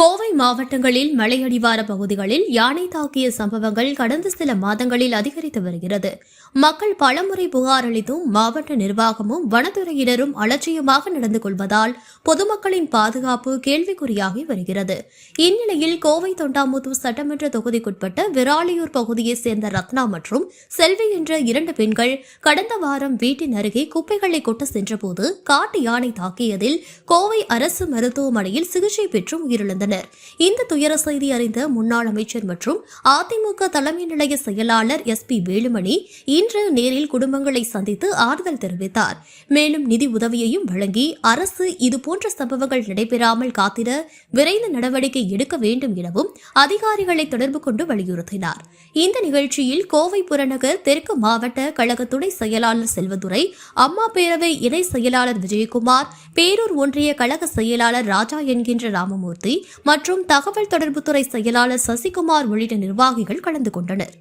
கோவை மாவட்டங்களில் மலையடிவார பகுதிகளில் யானை தாக்கிய சம்பவங்கள் கடந்த சில மாதங்களில் அதிகரித்து வருகிறது. மக்கள் பலமுறை புகார் அளித்தும் மாவட்ட நிர்வாகமும் வனத்துறையினரும் அலட்சியமாக நடந்து கொள்வதால் பொதுமக்களின் பாதுகாப்பு கேள்விக்குறியாகி வருகிறது. இந்நிலையில் கோவை தொண்டாமுத்தூர் சட்டமன்ற தொகுதிக்குட்பட்ட விராலியூர் பகுதியைச் சேர்ந்த ரத்னா மற்றும் செல்வி என்ற 2 பெண்கள் கடந்த வாரம் வீட்டின் அருகே குப்பைகளை கொட்ட சென்றபோது காட்டு யானை தாக்கியதில் கோவை அரசு மருத்துவமனையில் சிகிச்சை பெற்று உயிரிழந்தனர். இந்த துயர செய்தி அறிந்த முன்னாள் அமைச்சர் மற்றும் அதிமுக தலைமை நிலைய செயலாளர் SP வேலுமணி இன்று நேரில் குடும்பங்களை சந்தித்து ஆறுதல் தெரிவித்தார். மேலும் நிதி உதவியையும் வழங்கி அரசு இதுபோன்ற சம்பவங்கள் நடைபெறாமல் காத்திட விரைந்து நடவடிக்கை எடுக்க வேண்டும் எனவும் அதிகாரிகளை தொடர்பு கொண்டு வலியுறுத்தினார். இந்த நிகழ்ச்சியில் கோவை புறநகர் தெற்கு மாவட்ட கழக துணை செயலாளர் செல்வதுரை, அம்மா பேரவை இணை செயலாளர் விஜயகுமார், பேரூர் ஒன்றிய கழக செயலாளர் ராஜா என்கின்ற ராமமூர்த்தி மற்றும் தகவல் தொடர்புத்துறை செயலாளர் சசிகுமார் உள்ளிட்ட நிர்வாகிகள் கலந்து கொண்டனர்.